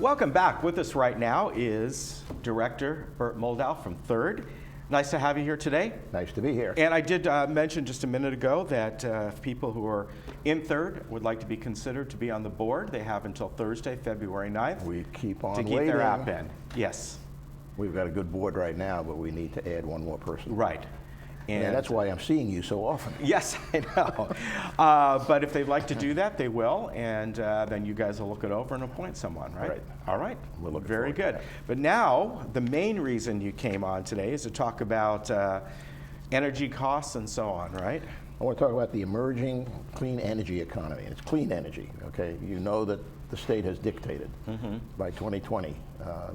Welcome back. With us right now is Director Bert Moldow from Third. Nice to have you here today. Nice to be here. And I did mention just a minute ago that if people who are in Third would like to be considered to be on the board, they have until Thursday, February 9th. We keep on to keep waiting. their app in. Yes. We've got a good board right now, but we need to add one more person. Right. And that's why I'm seeing you so often. Yes, I know. But if they'd like to do that, they will, and then you guys will look it over and appoint someone, right? Right. All right. We're looking Very forward to good. that. But now, the main reason you came on today is to talk about energy costs and so on, right? I want to talk about the emerging clean energy economy. It's clean energy, okay? You know that the state has dictated by 2020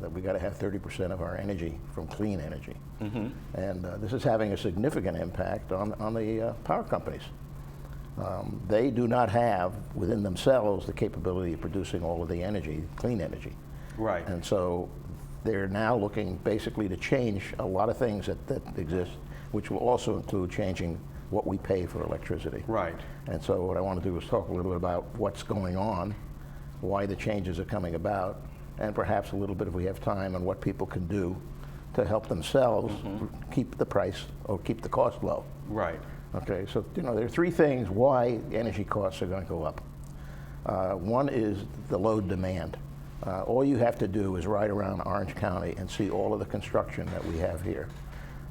that we got to have 30% of our energy from clean energy. And this is having a significant impact on the power companies. They do not have within themselves the capability of producing all of the energy, clean energy. Right. And so they're now looking basically to change a lot of things that exist, which will also include changing what we pay for electricity. Right. And so what I want to do is talk a little bit about what's going on, why the changes are coming about, and perhaps a little bit, if we have time, on what people can do to help themselves keep the price or keep the cost low. Right. Okay, so there are three things why energy costs are going to go up. One is the load demand. All you have to do is ride around Orange County and see all of the construction that we have here.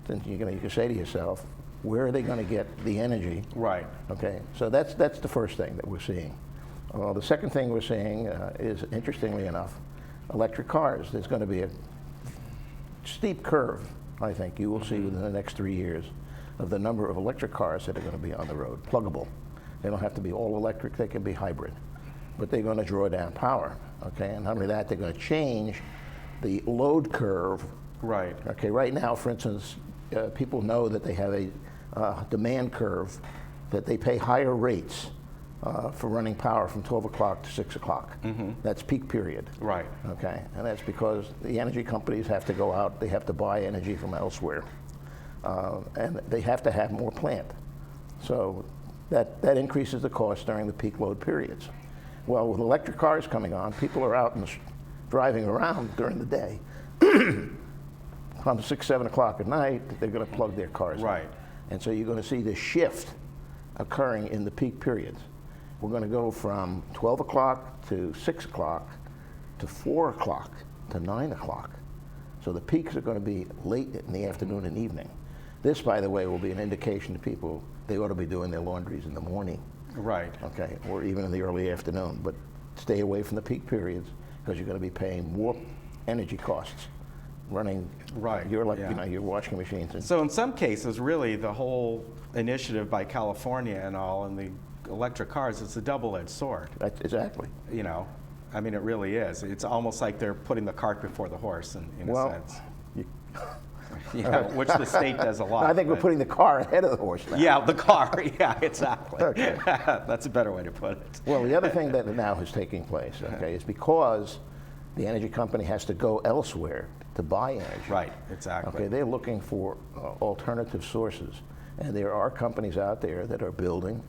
Then you can say to yourself, where are they going to get the energy? Right. Okay, so that's the first thing that we're seeing. The second thing we're seeing is, interestingly enough, electric cars. There's going to be a steep curve, I think, you will see within the next 3 years of the number of electric cars that are going to be on the road, pluggable. They don't have to be all electric, they can be hybrid. But they're going to draw down power, okay? And not only that, they're going to change the load curve. Right. Okay, right now, for instance, people know that they have a demand curve, that they pay higher rates for running power from 12 o'clock to 6 o'clock. That's peak period. Right. Okay, and that's because the energy companies have to go out, they have to buy energy from elsewhere, and they have to have more plant. So that increases the cost during the peak load periods. Well, with electric cars coming on, people are out and driving around during the day. Come 6, 7 o'clock at night, they're going to plug their cars in. Right. And so you're going to see this shift occurring in the peak periods. We're going to go from 12 o'clock to 6 o'clock to 4 o'clock to 9 o'clock. So the peaks are going to be late in the afternoon and evening. This, by the way, will be an indication to people they ought to be doing their laundries in the morning. Right. Okay, or even in the early afternoon. But stay away from the peak periods because you're going to be paying more energy costs running your washing machines. So in some cases, really, the whole initiative by California and all, and the electric cars, it's a double-edged sword. Exactly. You know, I mean, it really is. It's almost like they're putting the cart before the horse, in a sense. Which the state does a lot. I think we're putting the car ahead of the horse now. Yeah, the car. Yeah, exactly. Okay. That's a better way to put it. Well, the other thing that now is taking place, okay, is because the energy company has to go elsewhere to buy energy. Right, exactly. Okay, they're looking for alternative sources. And there are companies out there that are building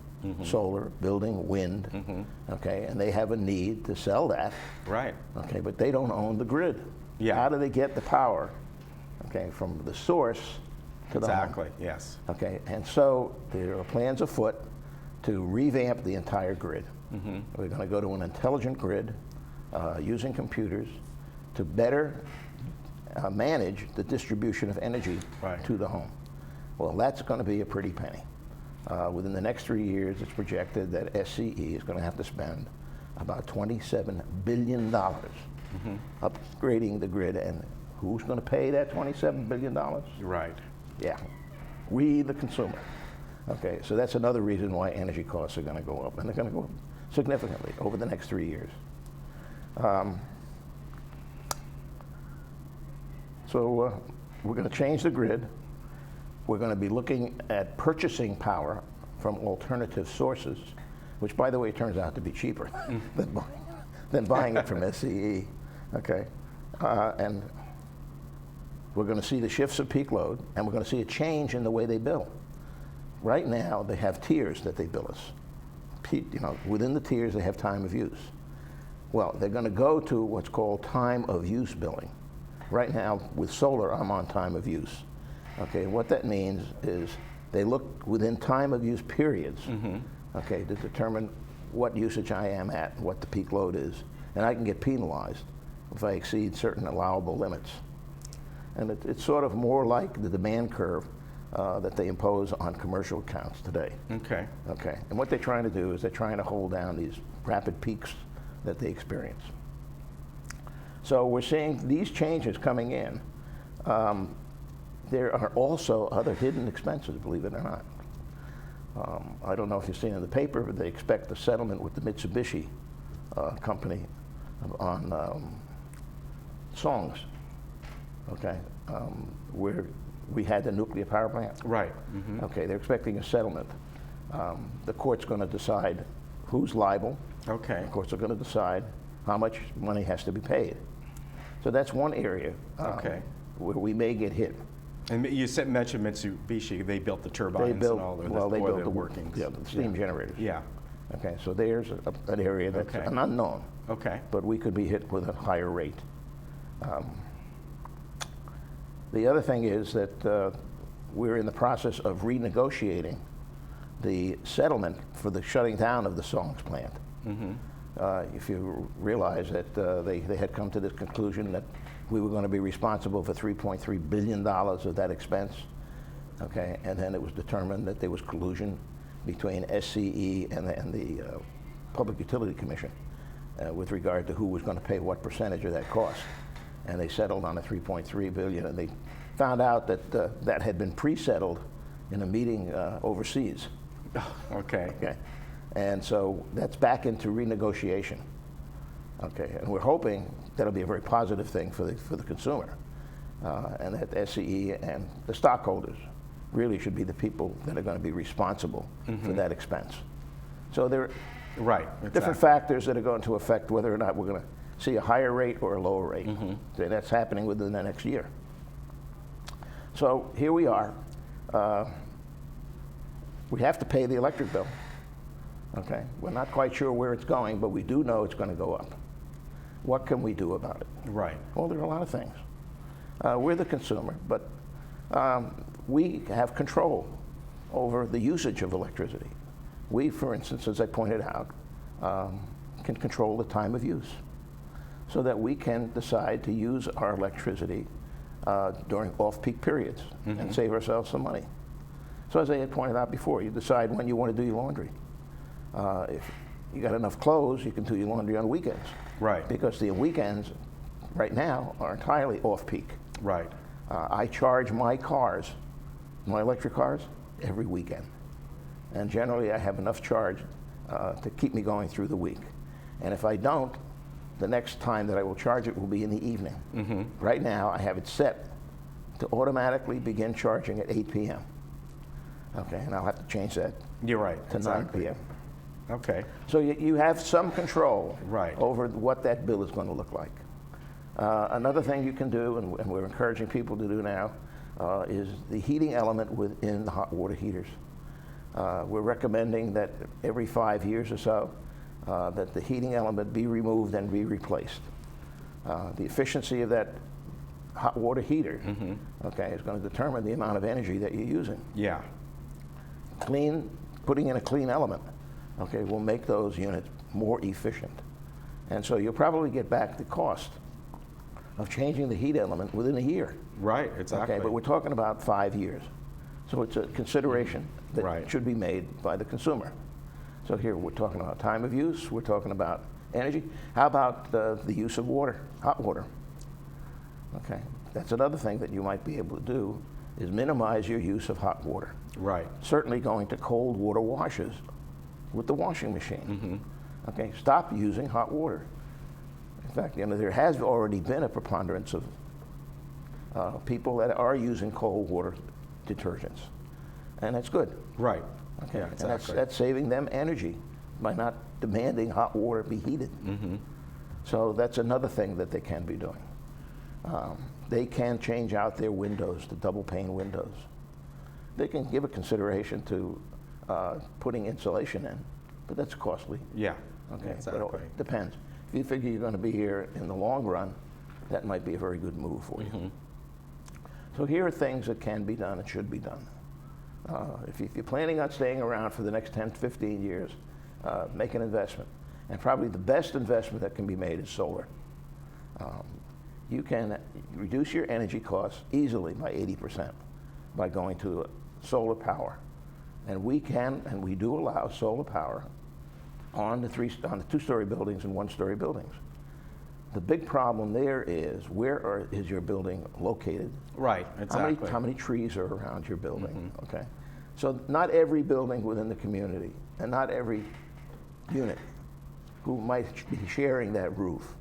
solar, building wind, okay, and they have a need to sell that. Right. Okay, but they don't own the grid. Yeah. How do they get the power, okay, from the source to the home? Exactly, yes. Okay, and so there are plans afoot to revamp the entire grid. We're going to go to an intelligent grid using computers to better manage the distribution of energy to the home. Well, that's going to be a pretty penny. Within the next 3 years, it's projected that SCE is going to have to spend about $27 billion upgrading the grid. And who's going to pay that $27 billion? Right. Yeah, we, the consumer. Okay, so that's another reason why energy costs are going to go up, and they're going to go up significantly over the next 3 years. So we're going to change the grid. We're going to be looking at purchasing power from alternative sources, which, by the way, turns out to be cheaper than buying it from SCE. Okay, and we're going to see the shifts of peak load, and we're going to see a change in the way they bill. Right now, they have tiers that they bill us. Within the tiers, they have time of use. Well, they're going to go to what's called time of use billing. Right now, with solar, I'm on time of use. Okay, what that means is they look within time of use periods, okay, to determine what usage I am at and what the peak load is. And I can get penalized if I exceed certain allowable limits. And it's sort of more like the demand curve that they impose on commercial accounts today. Okay. Okay, and what they're trying to do is they're trying to hold down these rapid peaks that they experience. So we're seeing these changes coming in. There are also other hidden expenses, believe it or not. I don't know if you've seen in the paper, but they expect a settlement with the Mitsubishi company on songs, okay, where we had the nuclear power plant. Right. Okay, they're expecting a settlement. The court's going to decide who's liable. Okay. The courts are going to decide how much money has to be paid. So that's one area Okay. where we may get hit. And you mentioned Mitsubishi. They built the turbines They built, and all the well, they built the workings. yeah, the steam generators. Yeah. Okay, so there's an area that's Okay. an unknown, Okay. but we could be hit with a higher rate. The other thing is that we're in the process of renegotiating the settlement for the shutting down of the Songs plant. If you realize that they had come to this conclusion that we were going to be responsible for $3.3 billion of that expense, okay, and then it was determined that there was collusion between SCE and the Public Utility Commission with regard to who was going to pay what percentage of that cost. And they settled on a $3.3 billion, and they found out that that had been pre-settled in a meeting overseas. Okay. Okay, and so that's back into renegotiation. Okay, and we're hoping that'll be a very positive thing for the consumer, and that SCE and the stockholders really should be the people that are going to be responsible for that expense. So there are Right. different factors that are going to affect whether or not we're going to see a higher rate or a lower rate. So that's happening within the next year. So here we are. We have to pay the electric bill. Okay, we're not quite sure where it's going, but we do know it's going to go up. What can we do about it? Right. Well, there are a lot of things. We're the consumer, but we have control over the usage of electricity. We, for instance, as I pointed out, can control the time of use so that we can decide to use our electricity during off-peak periods and save ourselves some money. So as I had pointed out before, you decide when you want to do your laundry. If you got enough clothes, you can do your laundry on weekends. Right. Because the weekends right now are entirely off-peak. Right. I charge my cars, my electric cars, every weekend. And generally I have enough charge to keep me going through the week. And if I don't, the next time that I will charge it will be in the evening. Right now I have it set to automatically begin charging at 8 p.m. Okay, and I'll have to change that You're right. to 9 p.m. Okay. So you have some control Right. over what that bill is going to look like. Another thing you can do, and we're encouraging people to do now, is the heating element within the hot water heaters. We're recommending that every 5 years or so, that the heating element be removed and be replaced. The efficiency of that hot water heater, okay, is going to determine the amount of energy that you're using. Yeah. Putting in a clean element, okay, will make those units more efficient. And so you'll probably get back the cost of changing the heat element within a year. Right. Exactly. Okay, but we're talking about 5 years. So it's a consideration that Right. should be made by the consumer. So here we're talking about time of use, we're talking about energy. How about the use of water, hot water? Okay, that's another thing that you might be able to do, is minimize your use of hot water. Right. Certainly going to cold water washes with the washing machine. Okay, stop using hot water. In fact, there has already been a preponderance of people that are using cold water detergents, and that's good. Right. Okay, Yeah, and exactly. that's saving them energy by not demanding hot water be heated. So that's another thing that they can be doing. They can change out their windows to double pane windows. They can give a consideration to putting insulation in, but that's costly. Yeah. Okay, Exactly. but it depends. if you figure you're going to be here in the long run, that might be a very good move for you. So here are things that can be done and should be done. If you're planning on staying around for the next 10 to 15 years, make an investment. And probably the best investment that can be made is solar. You can reduce your energy costs easily by 80% by going to solar power. And we can, and we do allow solar power on the two-story buildings and one-story buildings. The big problem there is is your building located? Right, exactly. How many trees are around your building? Okay, so not every building within the community and not every unit who might be sharing that roof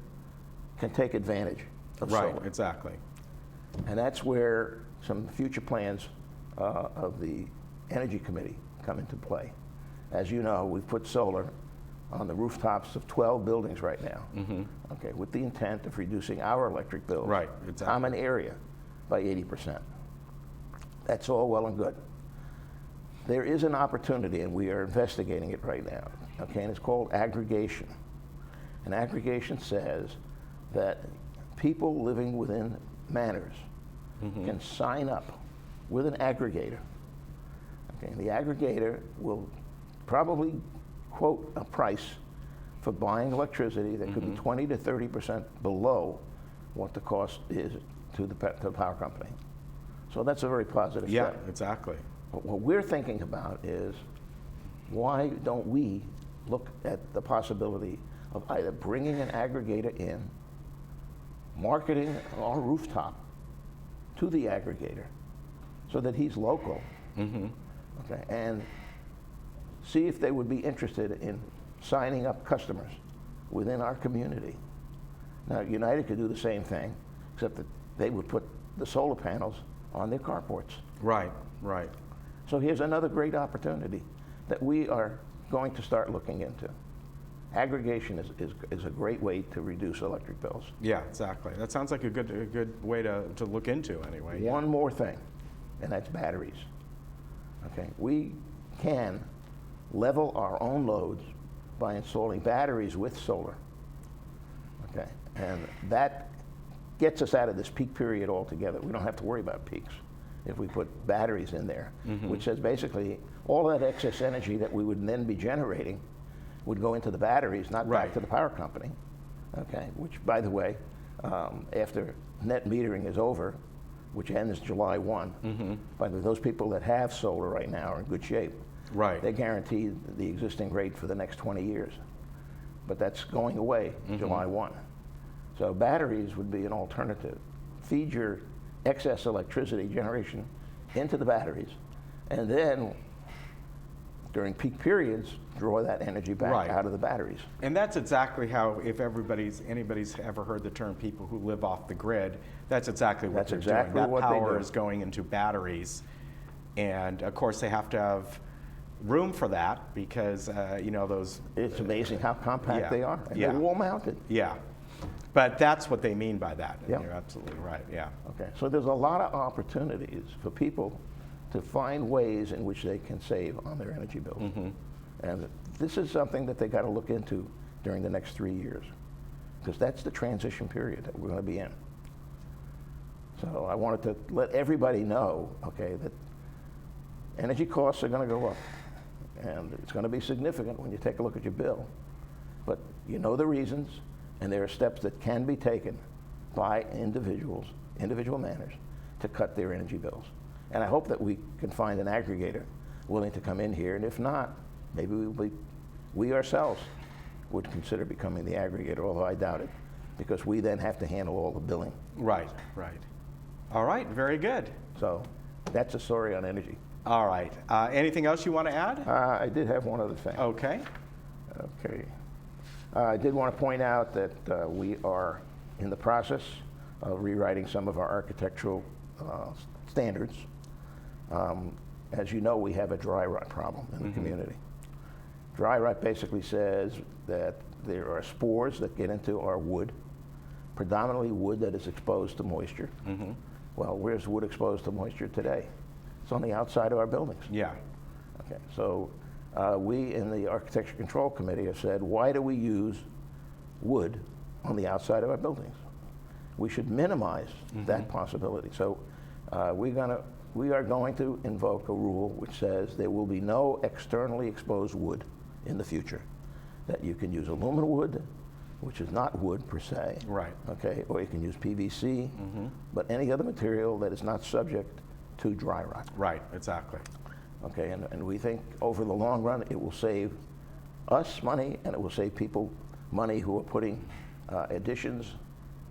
can take advantage of solar. Right, exactly. And that's where some future plans of the Energy Committee come into play. As you know, we've put solar on the rooftops of 12 buildings right now, okay, with the intent of reducing our electric bills, Right, exactly. common area, by 80%. That's all well and good. There is an opportunity, and we are investigating it right now, okay, and it's called aggregation. And aggregation says that people living within manors can sign up with an aggregator. Okay, and the aggregator will probably quote a price for buying electricity that could be 20 to 30% below what the cost is to the power company. So that's a very positive Yeah, step. exactly. But what we're thinking about is, why don't we look at the possibility of either bringing an aggregator in, marketing our rooftop to the aggregator so that he's local, okay, and see if they would be interested in signing up customers within our community. Now, United could do the same thing, except that they would put the solar panels on their carports. Right, right. So here's another great opportunity that we are going to start looking into. Aggregation is a great way to reduce electric bills. Yeah, exactly. That sounds like a good way to look into anyway. One more thing, and that's batteries. Okay, we can level our own loads by installing batteries with solar. Okay, and that gets us out of this peak period altogether. We don't have to worry about peaks if we put batteries in there, which says basically all that excess energy that we would then be generating would go into the batteries, not back Right. to the power company. Okay, which, by the way, after net metering is over, which ends July 1, by the way, those people that have solar right now are in good shape. Right. They're guaranteed the existing rate for the next 20 years. But that's going away July 1. So batteries would be an alternative. Feed your excess electricity generation into the batteries, and then during peak periods, draw that energy back Right. out of the batteries. And that's exactly how, if anybody's ever heard the term people who live off the grid, that's exactly what That's they're exactly doing. That what they power do. is going into batteries. And of course, they have to have room for that because, those, It's amazing how compact yeah. they are, and Yeah. they're wall mounted. yeah. But that's what they mean by that. And Yeah. you're absolutely right, yeah. Okay, so there's a lot of opportunities for people to find ways in which they can save on their energy bills. And this is something that they got to look into during the next 3 years, because that's the transition period that we're going to be in. So I wanted to let everybody know, okay, that energy costs are going to go up, and it's going to be significant when you take a look at your bill. But you know the reasons, and there are steps that can be taken by individual manners to cut their energy bills. And I hope that we can find an aggregator willing to come in here, and if not, maybe we ourselves would consider becoming the aggregator, although I doubt it, because we then have to handle all the billing. Right, right. All right, very good. So that's a story on energy. All right. Anything else you want to add? I did have one other thing. Okay. Okay. I did want to point out that we are in the process of rewriting some of our architectural standards. As you know, we have a dry rot problem in the community. Dry rot basically says that there are spores that get into our wood, predominantly wood that is exposed to moisture. Well, where's wood exposed to moisture today? It's on the outside of our buildings. Yeah. Okay, so we in the Architecture Control Committee have said, why do we use wood on the outside of our buildings. We should minimize that possibility. So we are going to invoke a rule which says there will be no externally exposed wood in the future. That you can use aluminum wood, which is not wood per se. Right. Okay, or you can use PVC, but any other material that is not subject to dry rot. Right, exactly. Okay, and we think over the long run it will save us money and it will save people money who are putting additions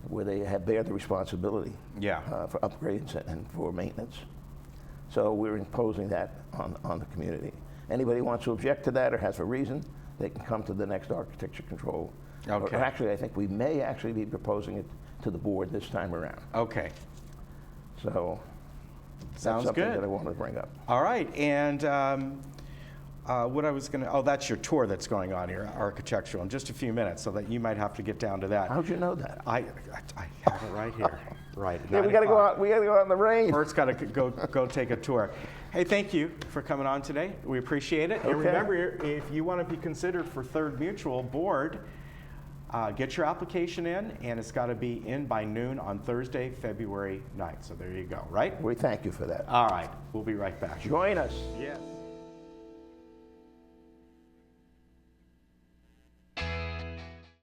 where they bear the responsibility Yeah. for upgrades and for maintenance. So we're imposing that on the community. Anybody who wants to object to that or has a reason, they can come to the next architecture control. Okay. Or actually, I think we may actually be proposing it to the board this time around. Okay. So Sounds that's something good. that I wanted to bring up. All right, and what I was going to, oh, that's your tour that's going on here, architectural, in just a few minutes, so that you might have to get down to that. How'd you know that? I have it right here. Right. at Yeah, 9 we got to go o'clock. out. We got to go out in the rain. Bert's got to go take a tour. Hey, thank you for coming on today. We appreciate it. And Okay. remember, if you want to be considered for Third Mutual Board, get your application in, and it's got to be in by noon on Thursday, February 9th. So there you go, right? We thank you for that. All right, we'll be right back. Join us. Yes.